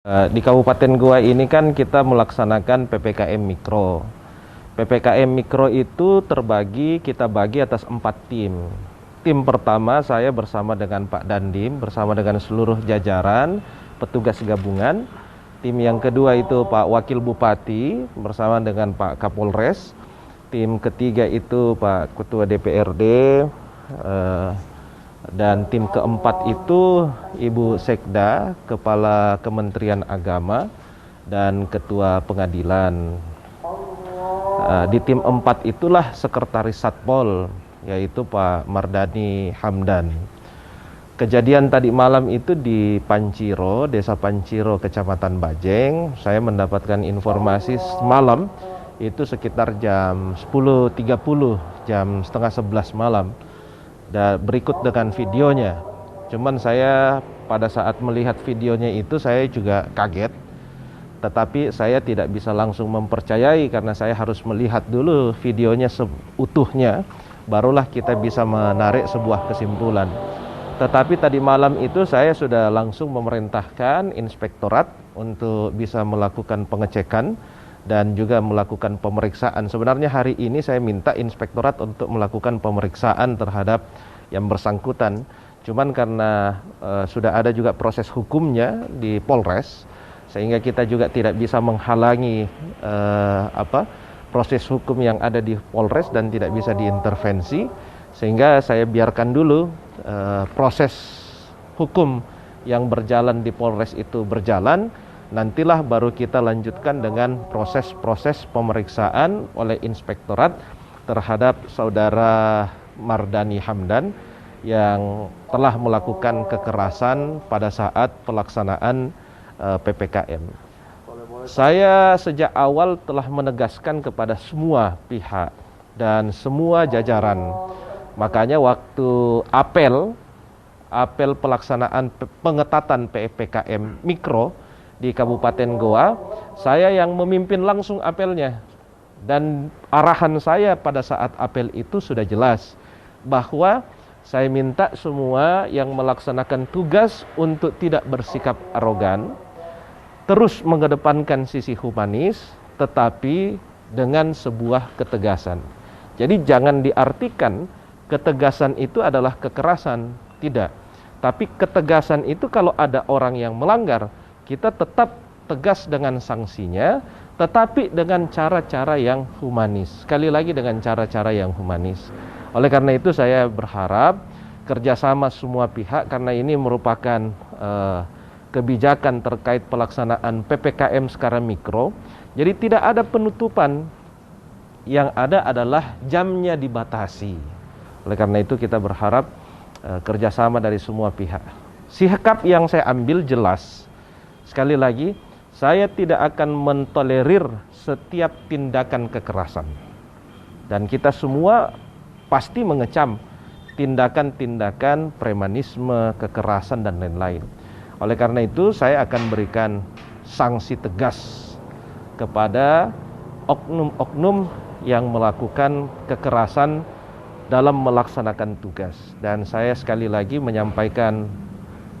Di Kabupaten Goa ini kan kita melaksanakan PPKM Mikro. PPKM Mikro itu kita bagi atas 4 tim. Tim pertama saya bersama dengan Pak Dandim, bersama dengan seluruh jajaran, petugas gabungan. Tim yang kedua itu Pak Wakil Bupati, bersama dengan Pak Kapolres. Tim ketiga itu Pak Ketua DPRD, dan tim keempat itu Ibu Sekda, Kepala Kementerian Agama, dan Ketua Pengadilan. Di tim 4 itulah Sekretaris Satpol, yaitu Pak Mardani Hamdan. Kejadian tadi malam itu di Panciro, Desa Panciro, Kecamatan Bajeng. Saya mendapatkan informasi semalam itu sekitar jam 10.30, jam setengah 11 malam. Dan berikut dengan videonya. Cuman saya pada saat melihat videonya itu saya juga kaget. Tetapi saya tidak bisa langsung mempercayai karena saya harus melihat dulu videonya seutuhnya. Barulah kita bisa menarik sebuah kesimpulan. Tetapi tadi malam itu saya sudah langsung memerintahkan inspektorat untuk bisa melakukan pengecekan dan juga melakukan pemeriksaan. Sebenarnya hari ini saya minta inspektorat untuk melakukan pemeriksaan terhadap yang bersangkutan. Cuman karena sudah ada juga proses hukumnya di Polres, sehingga kita juga tidak bisa menghalangi proses hukum yang ada di Polres dan tidak bisa diintervensi, sehingga saya biarkan dulu proses hukum yang berjalan di Polres itu berjalan. Nantilah baru kita lanjutkan dengan proses-proses pemeriksaan oleh inspektorat terhadap saudara Mardani Hamdan yang telah melakukan kekerasan pada saat pelaksanaan PPKM. Saya sejak awal telah menegaskan kepada semua pihak dan semua jajaran. Makanya waktu apel pelaksanaan pengetatan PPKM Mikro di Kabupaten Goa, saya yang memimpin langsung apelnya. Dan arahan saya pada saat apel itu sudah jelas, bahwa saya minta semua yang melaksanakan tugas untuk tidak bersikap arogan, terus mengedepankan sisi humanis, tetapi dengan sebuah ketegasan. Jadi jangan diartikan ketegasan itu adalah kekerasan, tidak. Tapi ketegasan itu kalau ada orang yang melanggar, kita tetap tegas dengan sanksinya, tetapi dengan cara-cara yang humanis. Sekali lagi dengan cara-cara yang humanis. Oleh karena itu saya berharap kerjasama semua pihak, karena ini merupakan kebijakan terkait pelaksanaan PPKM skala mikro. Jadi tidak ada penutupan, yang ada adalah jamnya dibatasi. Oleh karena itu kita berharap kerjasama dari semua pihak. Sikap yang saya ambil jelas. Sekali lagi, saya tidak akan mentolerir setiap tindakan kekerasan. Dan kita semua pasti mengecam tindakan-tindakan premanisme, kekerasan, dan lain-lain. Oleh karena itu, saya akan berikan sanksi tegas kepada oknum-oknum yang melakukan kekerasan dalam melaksanakan tugas. Dan saya sekali lagi menyampaikan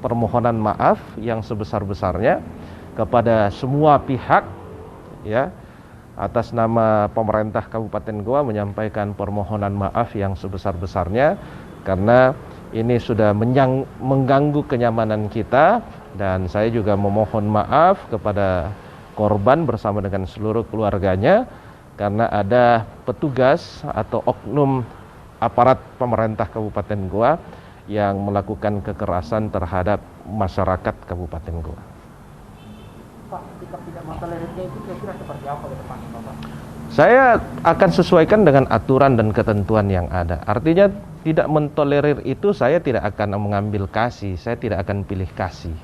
permohonan maaf yang sebesar-besarnya kepada semua pihak, ya, atas nama pemerintah Kabupaten Goa menyampaikan permohonan maaf yang sebesar-besarnya karena ini sudah mengganggu kenyamanan kita. Dan saya juga memohon maaf kepada korban bersama dengan seluruh keluarganya karena ada petugas atau oknum aparat pemerintah Kabupaten Goa yang melakukan kekerasan terhadap masyarakat Kabupaten Goa. Pak, sikap tidak mentolerirnya itu kira-kira seperti apa ke depan, Bapak? Saya akan sesuaikan dengan aturan dan ketentuan yang ada. Artinya tidak mentolerir itu saya tidak akan mengambil kasih, saya tidak akan pilih kasih.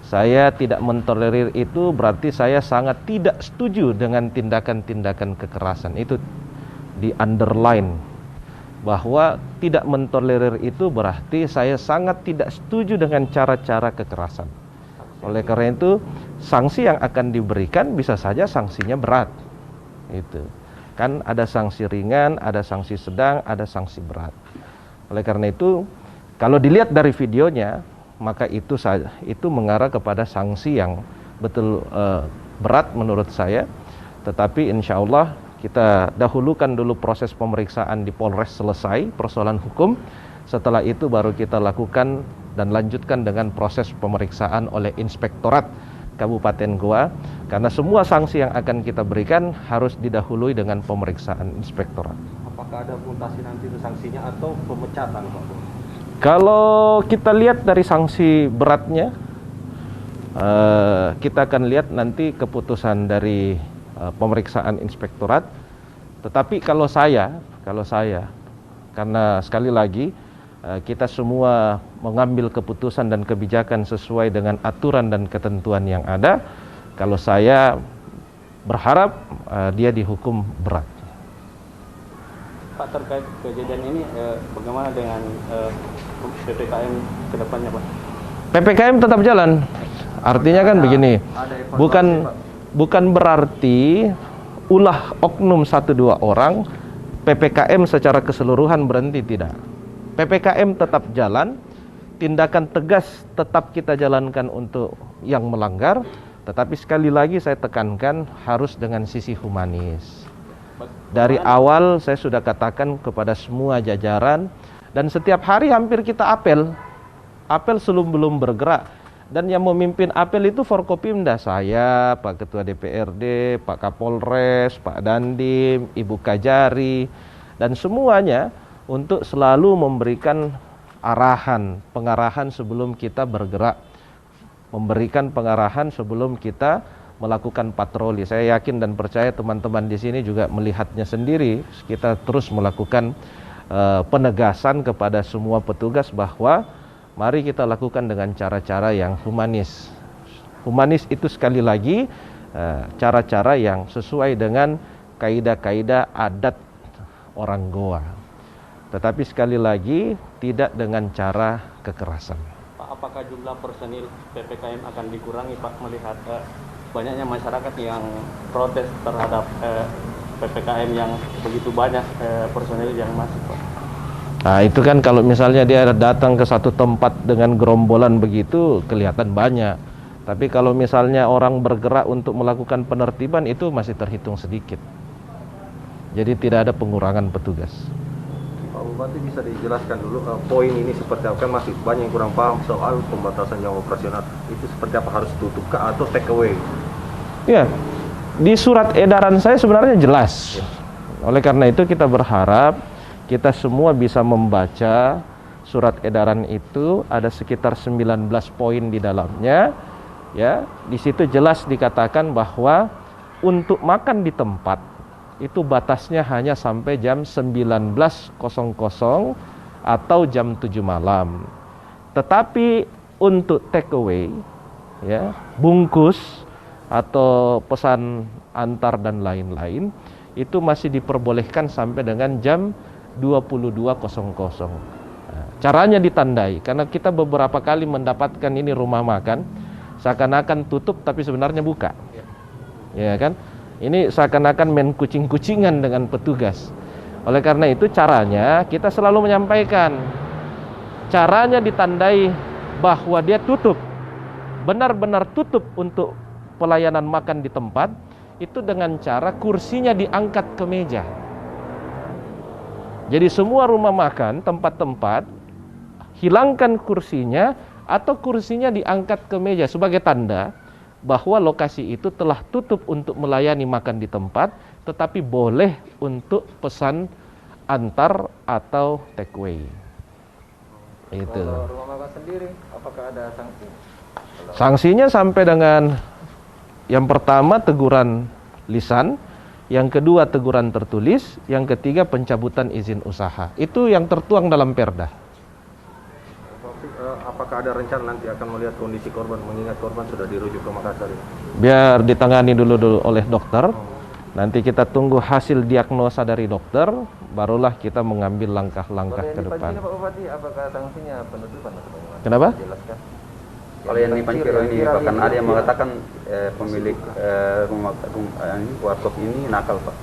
Saya tidak mentolerir itu berarti saya sangat tidak setuju dengan tindakan-tindakan kekerasan. Itu di underline. Bahwa tidak mentolerir itu berarti saya sangat tidak setuju dengan cara-cara kekerasan. Oleh karena itu, sanksi yang akan diberikan bisa saja sanksinya berat. Itu kan ada sanksi ringan, ada sanksi sedang, ada sanksi berat. Oleh karena itu, kalau dilihat dari videonya, maka itu mengarah kepada sanksi yang betul berat menurut saya. Tetapi insya Allah kita dahulukan dulu proses pemeriksaan di Polres selesai, persoalan hukum. Setelah itu baru kita lakukan dan lanjutkan dengan proses pemeriksaan oleh Inspektorat Kabupaten Goa. Karena semua sanksi yang akan kita berikan harus didahului dengan pemeriksaan Inspektorat. Apakah ada mutasi nanti itu sanksinya atau pemecatan, Pak? Kalau kita lihat dari sanksi beratnya, kita akan lihat nanti keputusan dari pemeriksaan Inspektorat. Tetapi kalau saya, karena sekali lagi kita semua mengambil keputusan dan kebijakan sesuai dengan aturan dan ketentuan yang ada. Kalau saya berharap dia dihukum berat. Pak, terkait kejadian ini bagaimana dengan PPKM ke depannya, Pak? PPKM tetap jalan. Artinya kan begini, bukan berarti ulah oknum 1-2 orang PPKM secara keseluruhan berhenti, tidak. PPKM tetap jalan, tindakan tegas tetap kita jalankan untuk yang melanggar, tetapi sekali lagi saya tekankan harus dengan sisi humanis. Dari awal saya sudah katakan kepada semua jajaran, dan setiap hari hampir kita apel belum bergerak. Dan yang memimpin apel itu Forkopimda, saya, Pak Ketua DPRD, Pak Kapolres, Pak Dandim, Ibu Kajari, dan semuanya untuk selalu memberikan pengarahan sebelum kita bergerak, memberikan pengarahan sebelum kita melakukan patroli. Saya yakin dan percaya teman-teman di sini juga melihatnya sendiri. Kita terus melakukan penegasan kepada semua petugas bahwa mari kita lakukan dengan cara-cara yang humanis. Humanis itu sekali lagi cara-cara yang sesuai dengan kaidah-kaidah adat orang Goa. Tetapi sekali lagi tidak dengan cara kekerasan. Pak, apakah jumlah personil PPKM akan dikurangi, Pak, melihat banyaknya masyarakat yang protes terhadap PPKM yang begitu banyak personil yang masuk, Pak? Nah itu kan kalau misalnya dia datang ke satu tempat dengan gerombolan begitu kelihatan banyak. Tapi kalau misalnya orang bergerak untuk melakukan penertiban itu masih terhitung sedikit. Jadi tidak ada pengurangan petugas. Pak Bupati, bisa dijelaskan dulu poin ini seperti apa? Masih banyak yang kurang paham soal pembatasan jam operasional. Itu seperti apa, harus tutup kah atau take away? Ya, di surat edaran saya sebenarnya jelas. Oleh karena itu kita berharap kita semua bisa membaca surat edaran itu, ada sekitar 19 poin di dalamnya. Ya, di situ jelas dikatakan bahwa untuk makan di tempat itu batasnya hanya sampai jam 19.00 atau jam 7 malam. Tetapi untuk take away, ya, bungkus atau pesan antar dan lain-lain itu masih diperbolehkan sampai dengan jam 22.00. Nah, caranya ditandai, karena kita beberapa kali mendapatkan ini rumah makan seakan-akan tutup tapi sebenarnya buka. Ya kan? Ini seakan-akan main kucing-kucingan dengan petugas. Oleh karena itu caranya kita selalu menyampaikan. Caranya ditandai bahwa dia tutup. Benar-benar tutup untuk pelayanan makan di tempat itu dengan cara kursinya diangkat ke meja. Jadi semua rumah makan, tempat-tempat, hilangkan kursinya atau kursinya diangkat ke meja sebagai tanda bahwa lokasi itu telah tutup untuk melayani makan di tempat, tetapi boleh untuk pesan antar atau take away. Itu. Kalau rumah makan sendiri, apakah ada sanksi? Sanksinya sampai dengan yang pertama teguran lisan, yang kedua teguran tertulis, yang ketiga pencabutan izin usaha. Itu yang tertuang dalam Perda. Apakah ada rencana nanti akan melihat kondisi korban, mengingat korban sudah dirujuk ke Makassar? Biar ditangani dulu oleh dokter. Nanti kita tunggu hasil diagnosa dari dokter, barulah kita mengambil langkah-langkah ke depan. Pak Bupati, apakah sanksinya penutupan atau bagaimana? Kenapa? Jelaskan. Kalau yang di Panciro ini bahkan ada yang mengatakan pemilik warkop ini nakal, Pak.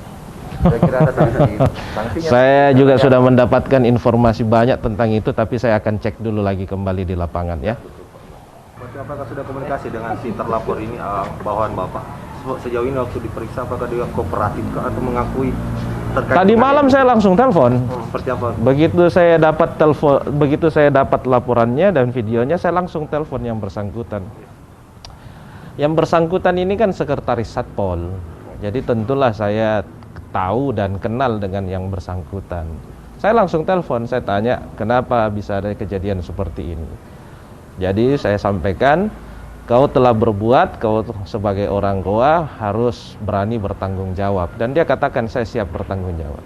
Saya kira ada sanksinya. Saya juga sudah mendapatkan informasi banyak tentang itu, tapi saya akan cek dulu lagi kembali di lapangan ya. Berarti Apakah sudah komunikasi dengan si terlapor ini, bawahan Bapak? Sejauh ini waktu diperiksa, apakah dia kooperatif atau mengakui terkait? Tadi malam saya langsung telepon. Seperti apa? Begitu saya dapat laporannya dan videonya, saya langsung telepon yang bersangkutan. Yang bersangkutan ini kan sekretaris Satpol. Jadi tentulah saya tahu dan kenal dengan yang bersangkutan. Saya langsung telepon, saya tanya kenapa bisa ada kejadian seperti ini. Jadi saya sampaikan, kau telah berbuat, kau sebagai orang Goa harus berani bertanggung jawab. Dan dia katakan saya siap bertanggung jawab.